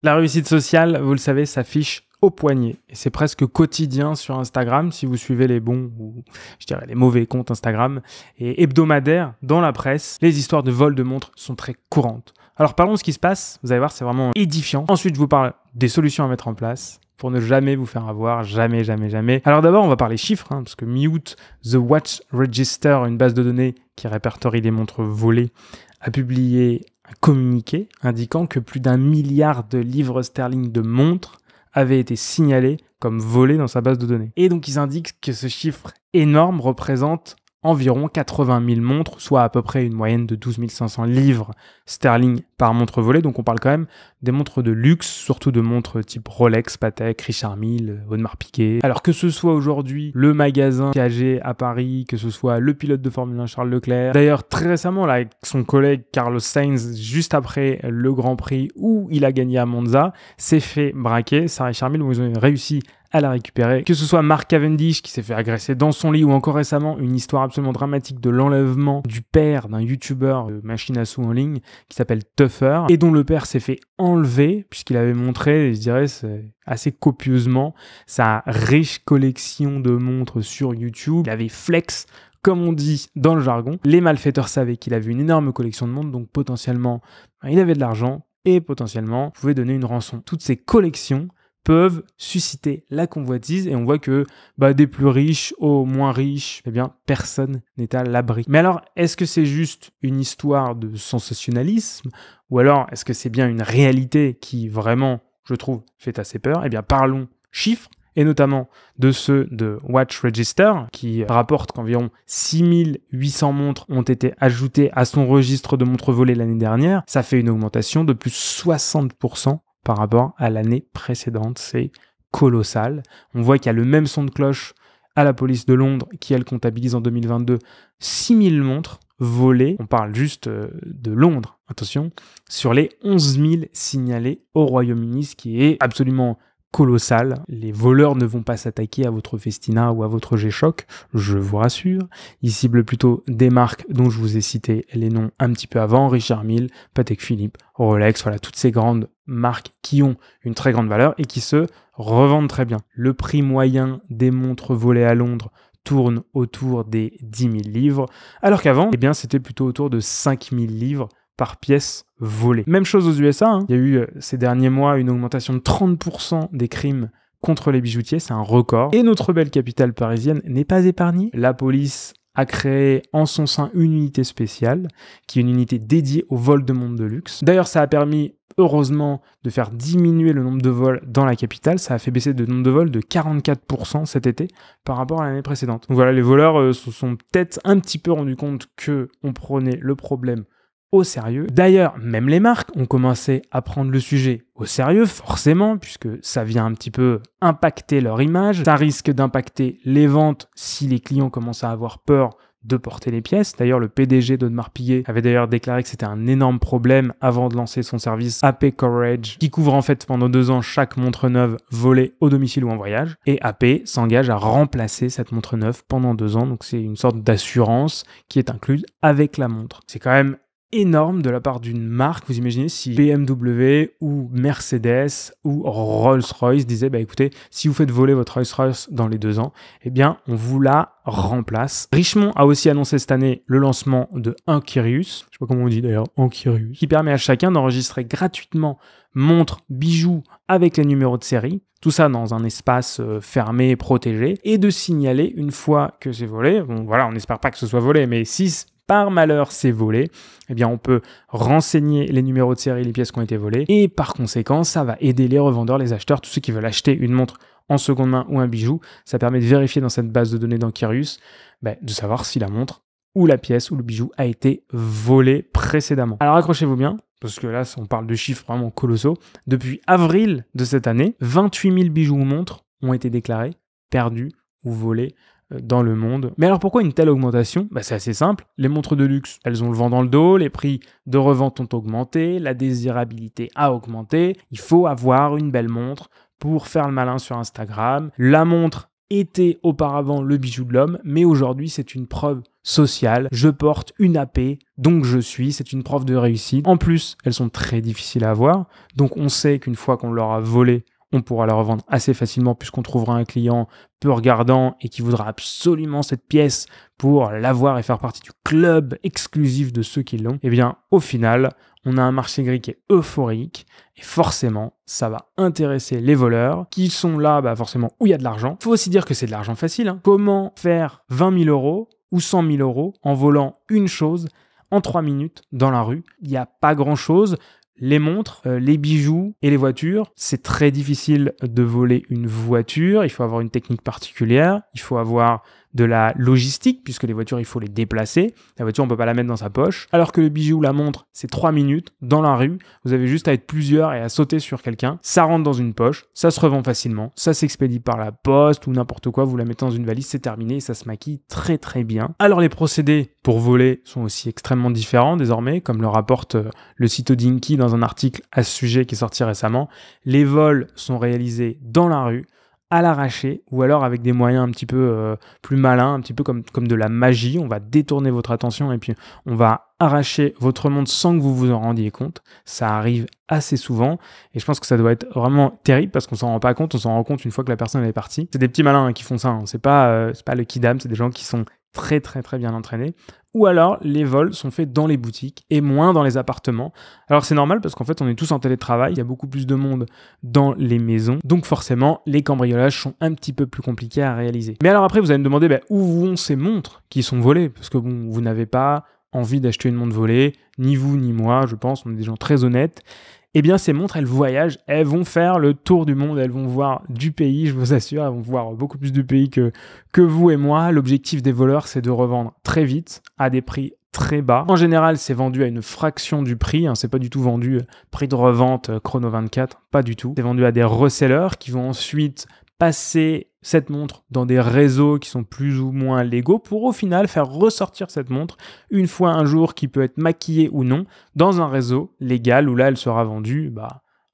La réussite sociale, vous le savez, s'affiche au poignet. Et c'est presque quotidien sur Instagram, si vous suivez les bons ou je dirais les mauvais comptes Instagram. Et hebdomadaire, dans la presse, les histoires de vol de montres sont très courantes. Alors parlons de ce qui se passe, vous allez voir, c'est vraiment édifiant. Ensuite, je vous parle des solutions à mettre en place pour ne jamais vous faire avoir, jamais. Alors d'abord, on va parler chiffres, parce que mi-août, The Watch Register, une base de données qui répertorie les montres volées, a publié un communiqué indiquant que plus d'1 milliard de livres sterling de montres avaient été signalés comme volés dans sa base de données. Et donc ils indiquent que ce chiffre énorme représente environ 80 000 montres, soit à peu près une moyenne de 12 500 livres sterling par montre volée. Donc on parle quand même des montres de luxe, surtout de montres type Rolex, Patek, Richard Mille, Audemars Piguet. Alors que ce soit aujourd'hui le magasin Piaget à Paris, que ce soit le pilote de Formule 1 Charles Leclerc. D'ailleurs, très récemment, là, avec son collègue Carlos Sainz, juste après le Grand Prix où il a gagné à Monza, s'est fait braquer. C'est Richard Mille où ils ont réussi à la récupérer. Que ce soit Mark Cavendish qui s'est fait agresser dans son lit ou encore récemment une histoire absolument dramatique de l'enlèvement du père d'un youtubeur de machine à sous en ligne qui s'appelle Tuffer et dont le père s'est fait enlever puisqu'il avait montré, je dirais assez copieusement, sa riche collection de montres sur YouTube. Il avait flex, comme on dit dans le jargon. Les malfaiteurs savaient qu'il avait une énorme collection de montres, donc potentiellement il avait de l'argent et potentiellement pouvait donner une rançon. Toutes ces collections peuvent susciter la convoitise et on voit que des plus riches aux moins riches, eh bien personne n'est à l'abri. Mais alors, est-ce que c'est juste une histoire de sensationnalisme ou alors est-ce que c'est bien une réalité qui vraiment, je trouve, fait assez peur? Eh bien, parlons chiffres et notamment de ceux de Watch Register qui rapportent qu'environ 6800 montres ont été ajoutées à son registre de montres volées l'année dernière. Ça fait une augmentation de plus 60% par rapport à l'année précédente. C'est colossal. On voit qu'il y a le même son de cloche à la police de Londres qui, elle, comptabilise en 2022 6000 montres volées. On parle juste de Londres, attention, sur les 11 000 signalés au Royaume-Uni, ce qui est absolument colossal. Les voleurs ne vont pas s'attaquer à votre Festina ou à votre G-Shock, je vous rassure. Ils ciblent plutôt des marques dont je vous ai cité les noms un petit peu avant, Richard Mille, Patek Philippe, Rolex, voilà, toutes ces grandes marques qui ont une très grande valeur et qui se revendent très bien. Le prix moyen des montres volées à Londres tourne autour des 10 000 livres, alors qu'avant, eh bien, c'était plutôt autour de 5 000 livres par pièce volée. Même chose aux USA, il y a eu ces derniers mois une augmentation de 30% des crimes contre les bijoutiers, c'est un record. Et notre belle capitale parisienne n'est pas épargnée. La police a créé en son sein une unité spéciale, qui est une unité dédiée au vol de montres de luxe. D'ailleurs, ça a permis, heureusement, de faire diminuer le nombre de vols dans la capitale. Ça a fait baisser le nombre de vols de 44% cet été par rapport à l'année précédente. Donc voilà, les voleurs se sont peut-être un petit peu rendus compte qu'on prenait le problème au sérieux. D'ailleurs, même les marques ont commencé à prendre le sujet au sérieux, forcément, puisque ça vient un petit peu impacter leur image. Ça risque d'impacter les ventes si les clients commencent à avoir peur de porter les pièces. D'ailleurs, le PDG d'Audemars Piguet avait d'ailleurs déclaré que c'était un énorme problème avant de lancer son service AP Coverage, qui couvre en fait pendant 2 ans chaque montre neuve volée au domicile ou en voyage. Et AP s'engage à remplacer cette montre neuve pendant 2 ans. Donc c'est une sorte d'assurance qui est incluse avec la montre. C'est quand même énorme de la part d'une marque. Vous imaginez si BMW ou Mercedes ou Rolls-Royce disaient écoutez, si vous faites voler votre Rolls-Royce dans les 2 ans, eh bien on vous la remplace. Richemont a aussi annoncé cette année le lancement de Ankyrius, je sais pas comment on dit d'ailleurs, Ankyrius, qui permet à chacun d'enregistrer gratuitement montre, bijoux avec les numéros de série, tout ça dans un espace fermé et protégé, et de signaler une fois que c'est volé. Bon voilà, on n'espère pas que ce soit volé, mais si par malheur c'est volé, eh bien on peut renseigner les numéros de série, les pièces qui ont été volées, et par conséquent, ça va aider les revendeurs, les acheteurs, tous ceux qui veulent acheter une montre en seconde main ou un bijou. Ça permet de vérifier dans cette base de données d'Ankyrius, de savoir si la montre ou la pièce ou le bijou a été volé précédemment. Alors accrochez-vous bien, parce que là on parle de chiffres vraiment colossaux. Depuis avril de cette année, 28 000 bijoux ou montres ont été déclarés perdus ou volés dans le monde. Mais alors pourquoi une telle augmentation ? C'est assez simple. Les montres de luxe, elles ont le vent dans le dos, les prix de revente ont augmenté, la désirabilité a augmenté. Il faut avoir une belle montre pour faire le malin sur Instagram. La montre était auparavant le bijou de l'homme, mais aujourd'hui c'est une preuve social. Je porte une AP, donc je suis. C'est une preuve de réussite. En plus, elles sont très difficiles à avoir. Donc on sait qu'une fois qu'on leur a volé, on pourra la revendre assez facilement puisqu'on trouvera un client peu regardant et qui voudra absolument cette pièce pour l'avoir et faire partie du club exclusif de ceux qui l'ont. Eh bien, au final, on a un marché gris qui est euphorique et forcément, ça va intéresser les voleurs qui sont là, forcément, où il y a de l'argent. Il faut aussi dire que c'est de l'argent facile. Comment faire 20 000 euros ou 100 000 euros en volant une chose en 3 minutes dans la rue? Il n'y a pas grand-chose. Les montres, les bijoux et les voitures, c'est très difficile de voler une voiture. Il faut avoir une technique particulière. Il faut avoir de la logistique, puisque les voitures, il faut les déplacer. La voiture, on ne peut pas la mettre dans sa poche. Alors que le bijou, la montre, c'est 3 minutes dans la rue. Vous avez juste à être plusieurs et à sauter sur quelqu'un. Ça rentre dans une poche, ça se revend facilement, ça s'expédie par la poste ou n'importe quoi. Vous la mettez dans une valise, c'est terminé et ça se maquille très très bien. Alors les procédés pour voler sont aussi extrêmement différents désormais, comme le rapporte le site Dinky dans un article à ce sujet qui est sorti récemment. Les vols sont réalisés dans la rue, à l'arraché, ou alors avec des moyens un petit peu plus malins, un petit peu comme de la magie. On va détourner votre attention et puis on va arracher votre montre sans que vous vous en rendiez compte. Ça arrive assez souvent et je pense que ça doit être vraiment terrible parce qu'on s'en rend pas compte. On s'en rend compte une fois que la personne est partie. C'est des petits malins qui font ça. C'est pas le kidam, c'est des gens qui sont très très très bien entraînés. Ou alors les vols sont faits dans les boutiques et moins dans les appartements. Alors c'est normal parce qu'en fait on est tous en télétravail, il y a beaucoup plus de monde dans les maisons, donc forcément les cambriolages sont un petit peu plus compliqués à réaliser. Mais alors après vous allez me demander où vont ces montres qui sont volées, parce que bon, vous n'avez pas envie d'acheter une montre volée, ni vous ni moi, je pense, on est des gens très honnêtes. Eh bien, ces montres, elles voyagent, elles vont faire le tour du monde, elles vont voir du pays, je vous assure, elles vont voir beaucoup plus du pays que vous et moi. L'objectif des voleurs, c'est de revendre très vite, à des prix très bas. En général, c'est vendu à une fraction du prix, c'est pas du tout vendu prix de revente chrono 24, pas du tout. C'est vendu à des resellers qui vont ensuite passer cette montre dans des réseaux qui sont plus ou moins légaux pour au final faire ressortir cette montre une fois un jour qui peut être maquillée ou non dans un réseau légal où là elle sera vendue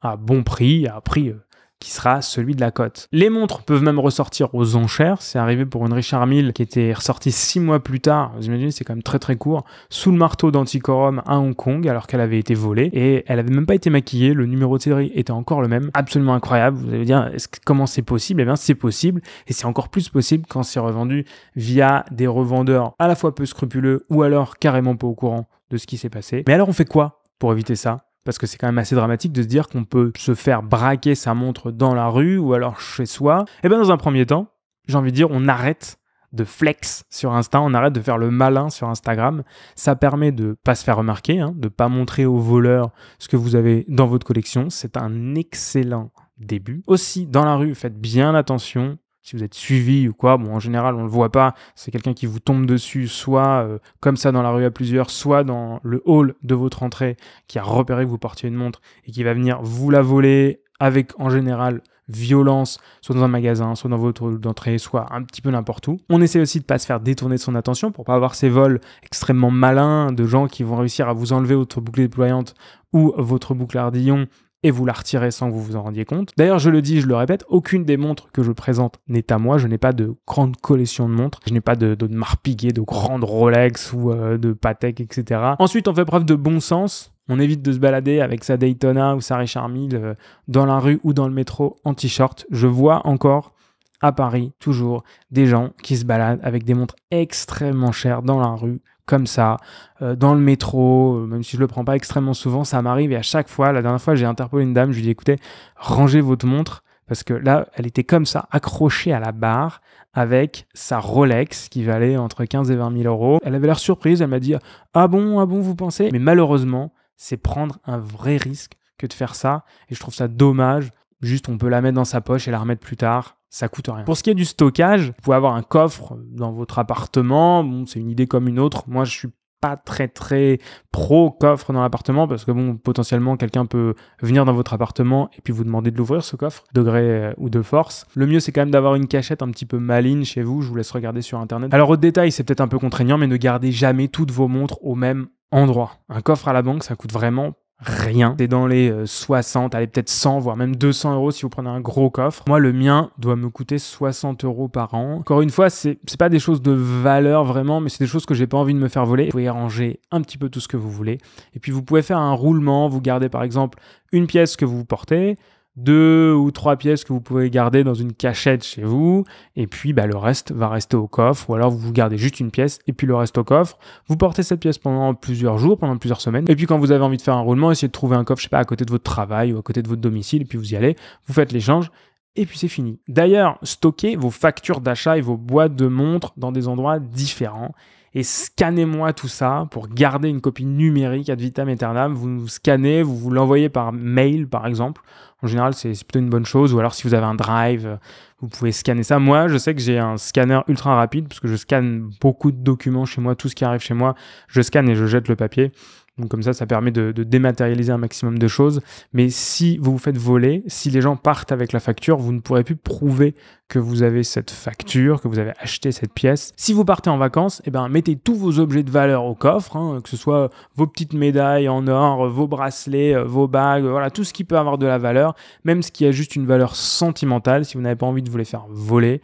à bon prix, à un prix qui sera celui de la cote. Les montres peuvent même ressortir aux enchères. C'est arrivé pour une Richard Mille qui était ressortie 6 mois plus tard. Vous imaginez, c'est quand même très très court. Sous le marteau d'Antiquorum à Hong Kong, alors qu'elle avait été volée. Et elle avait même pas été maquillée. Le numéro de série était encore le même. Absolument incroyable. Vous allez dire, comment c'est possible? Eh bien, c'est possible. Et c'est encore plus possible quand c'est revendu via des revendeurs à la fois peu scrupuleux ou alors carrément pas au courant de ce qui s'est passé. Mais alors, on fait quoi pour éviter ça? Parce que c'est quand même assez dramatique de se dire qu'on peut se faire braquer sa montre dans la rue ou alors chez soi. Et bien dans un premier temps, j'ai envie de dire, on arrête de flex sur Insta, on arrête de faire le malin sur Instagram. Ça permet de ne pas se faire remarquer, de ne pas montrer aux voleurs ce que vous avez dans votre collection. C'est un excellent début. Aussi, dans la rue, faites bien attention. Si vous êtes suivi ou quoi, en général, on le voit pas. C'est quelqu'un qui vous tombe dessus, soit comme ça dans la rue à plusieurs, soit dans le hall de votre entrée, qui a repéré que vous portiez une montre et qui va venir vous la voler avec, en général, violence, soit dans un magasin, soit dans votre hall d'entrée, soit un petit peu n'importe où. On essaie aussi de pas se faire détourner de son attention pour pas avoir ces vols extrêmement malins de gens qui vont réussir à vous enlever votre boucle déployante ou votre boucle ardillon et vous la retirez sans que vous vous en rendiez compte. D'ailleurs, je le dis, je le répète, aucune des montres que je présente n'est à moi. Je n'ai pas de grande collection de montres. Je n'ai pas de marque Piguet, de grandes Rolex ou de Patek, etc. Ensuite, on fait preuve de bon sens. On évite de se balader avec sa Daytona ou sa Richard Mille dans la rue ou dans le métro en t-shirt. Je vois encore à Paris, toujours, des gens qui se baladent avec des montres extrêmement chères dans la rue, comme ça, dans le métro, même si je le prends pas extrêmement souvent, ça m'arrive et à chaque fois, la dernière fois, j'ai interpellé une dame, je lui ai dit, écoutez, rangez votre montre, parce que là, elle était comme ça, accrochée à la barre, avec sa Rolex, qui valait entre 15 et 20 000 euros. Elle avait l'air surprise, elle m'a dit, ah bon, vous pensez? Mais malheureusement, c'est prendre un vrai risque que de faire ça, et je trouve ça dommage. Juste, on peut la mettre dans sa poche et la remettre plus tard. Ça coûte rien. Pour ce qui est du stockage, vous pouvez avoir un coffre dans votre appartement. Bon, c'est une idée comme une autre. Moi, je suis pas très pro coffre dans l'appartement parce que potentiellement, quelqu'un peut venir dans votre appartement et puis vous demander de l'ouvrir, ce coffre, de gré ou de force. Le mieux, c'est quand même d'avoir une cachette un petit peu maligne chez vous. Je vous laisse regarder sur Internet. Alors, au détail, c'est peut-être un peu contraignant, mais ne gardez jamais toutes vos montres au même endroit. Un coffre à la banque, ça coûte vraiment rien. C'est dans les 60, allez peut-être 100, voire même 200 euros si vous prenez un gros coffre. Moi, le mien doit me coûter 60 euros par an. Encore une fois, c'est pas des choses de valeur vraiment, mais c'est des choses que j'ai pas envie de me faire voler. Vous pouvez ranger un petit peu tout ce que vous voulez. Et puis, vous pouvez faire un roulement. Vous gardez par exemple une pièce que vous portez, 2 ou 3 pièces que vous pouvez garder dans une cachette chez vous, et puis le reste va rester au coffre, ou alors vous gardez juste une pièce et puis le reste au coffre. Vous portez cette pièce pendant plusieurs jours, pendant plusieurs semaines, et puis quand vous avez envie de faire un roulement, essayez de trouver un coffre, je sais pas, à côté de votre travail ou à côté de votre domicile, et puis vous y allez, vous faites l'échange, et puis c'est fini. D'ailleurs, stockez vos factures d'achat et vos boîtes de montres dans des endroits différents. Et scannez-moi tout ça pour garder une copie numérique ad vitam aeternam. Vous scannez, vous l'envoyez par mail par exemple. En général, c'est plutôt une bonne chose. Ou alors si vous avez un drive, vous pouvez scanner ça. Moi, je sais que j'ai un scanner ultra rapide parce que je scanne beaucoup de documents chez moi. Tout ce qui arrive chez moi, je scanne et je jette le papier. Donc comme ça permet de dématérialiser un maximum de choses. Mais si vous vous faites voler, si les gens partent avec la facture, vous ne pourrez plus prouver que vous avez cette facture, que vous avez acheté cette pièce. Si vous partez en vacances, mettez tous vos objets de valeur au coffre, que ce soit vos petites médailles en or, vos bracelets, vos bagues, voilà, tout ce qui peut avoir de la valeur, même ce qui a juste une valeur sentimentale. Si vous n'avez pas envie de vous les faire voler,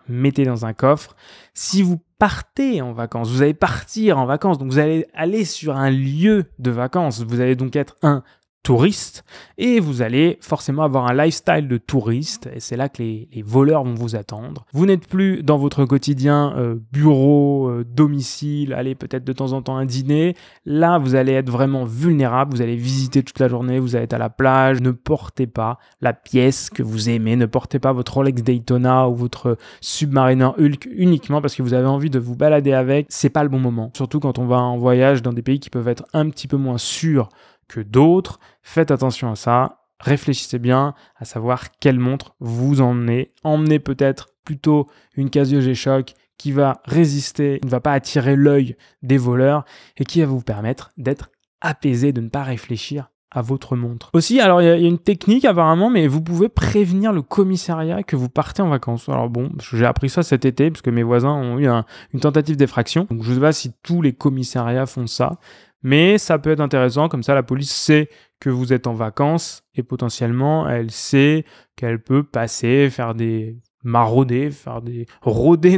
mettez dans un coffre. Si vous partez en vacances, vous allez partir en vacances, donc vous allez aller sur un lieu de vacances, vous allez donc être un touriste et vous allez forcément avoir un lifestyle de touriste et c'est là que les voleurs vont vous attendre. Vous n'êtes plus dans votre quotidien bureau, domicile, allez peut-être de temps en temps un dîner. Là, vous allez être vraiment vulnérable, vous allez visiter toute la journée, vous allez être à la plage. Ne portez pas la pièce que vous aimez, ne portez pas votre Rolex Daytona ou votre Submariner Hulk uniquement parce que vous avez envie de vous balader avec. C'est pas le bon moment. Surtout quand on va en voyage dans des pays qui peuvent être un petit peu moins sûrs que d'autres. Faites attention à ça, réfléchissez bien à savoir quelle montre vous emmenez. Emmenez peut-être plutôt une Casio G-Shock qui va résister, qui ne va pas attirer l'œil des voleurs et qui va vous permettre d'être apaisé, de ne pas réfléchir à votre montre. Aussi, alors il y a une technique apparemment, mais vous pouvez prévenir le commissariat que vous partez en vacances. Alors bon, j'ai appris ça cet été parce que mes voisins ont eu une tentative d'effraction. Donc je ne sais pas si tous les commissariats font ça, mais ça peut être intéressant, comme ça la police sait que vous êtes en vacances et potentiellement elle sait qu'elle peut passer, faire des rôder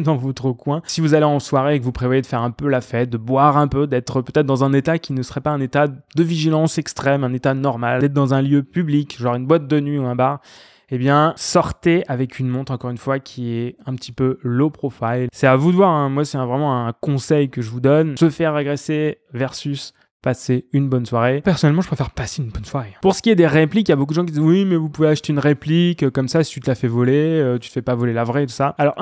dans votre coin. Si vous allez en soirée et que vous prévoyez de faire un peu la fête, de boire un peu, d'être peut-être dans un état qui ne serait pas un état de vigilance extrême, un état normal, d'être dans un lieu public, genre une boîte de nuit ou un bar, sortez avec une montre, encore une fois, qui est un petit peu low profile. C'est à vous de voir, hein. Moi, c'est vraiment un conseil que je vous donne. Se faire agresser versus passer une bonne soirée. Personnellement, je préfère passer une bonne soirée. Pour ce qui est des répliques, il y a beaucoup de gens qui disent « Oui, mais vous pouvez acheter une réplique, comme ça, si tu te la fais voler, tu te fais pas voler la vraie et tout ça. » Alors,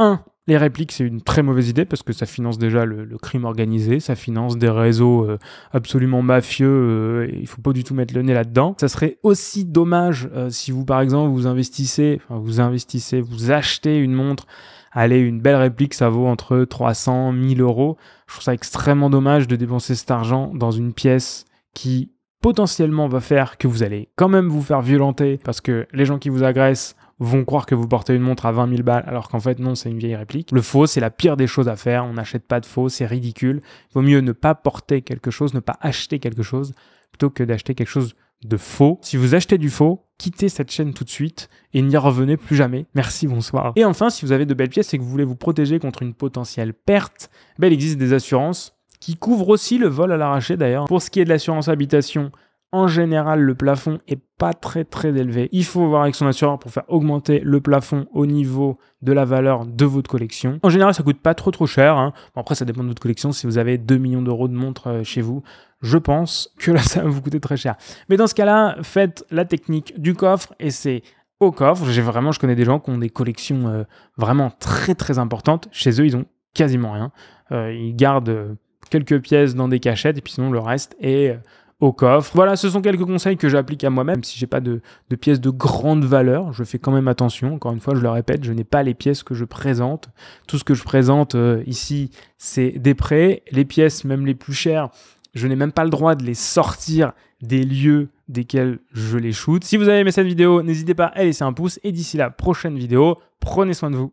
les répliques, c'est une très mauvaise idée parce que ça finance déjà le crime organisé, ça finance des réseaux absolument mafieux, il faut pas du tout mettre le nez là-dedans. Ça serait aussi dommage si vous, par exemple, vous achetez une montre, allez, une belle réplique, ça vaut entre 300 et 1000 euros. Je trouve ça extrêmement dommage de dépenser cet argent dans une pièce qui potentiellement va faire que vous allez quand même vous faire violenter parce que les gens qui vous agressent vont croire que vous portez une montre à 20 000 balles alors qu'en fait non, c'est une vieille réplique. Le faux, c'est la pire des choses à faire. On n'achète pas de faux, c'est ridicule. Il vaut mieux ne pas porter quelque chose, ne pas acheter quelque chose plutôt que d'acheter quelque chose de faux. Si vous achetez du faux, quittez cette chaîne tout de suite et n'y revenez plus jamais. Merci, bonsoir. Et enfin, si vous avez de belles pièces et que vous voulez vous protéger contre une potentielle perte, il existe des assurances qui couvrent aussi le vol à l'arraché d'ailleurs. Pour ce qui est de l'assurance habitation, en général, le plafond est pas très élevé. Il faut voir avec son assureur pour faire augmenter le plafond au niveau de la valeur de votre collection. En général, ça coûte pas trop cher, hein. Bon, après, ça dépend de votre collection. Si vous avez 2 millions d'euros de montres chez vous, je pense que là, ça va vous coûter très cher. Mais dans ce cas-là, faites la technique du coffre et c'est au coffre. Je connais des gens qui ont des collections vraiment très importantes. Chez eux, ils ont quasiment rien. Ils gardent quelques pièces dans des cachettes et puis sinon, le reste est au coffre. Voilà, ce sont quelques conseils que j'applique à moi-même. Même si j'ai pas de pièces de grande valeur, je fais quand même attention. Encore une fois, je le répète, je n'ai pas les pièces que je présente. Tout ce que je présente ici, c'est des prêts. Les pièces, même les plus chères, je n'ai même pas le droit de les sortir des lieux desquels je les shoot. Si vous avez aimé cette vidéo, n'hésitez pas à laisser un pouce. Et d'ici la prochaine vidéo, prenez soin de vous.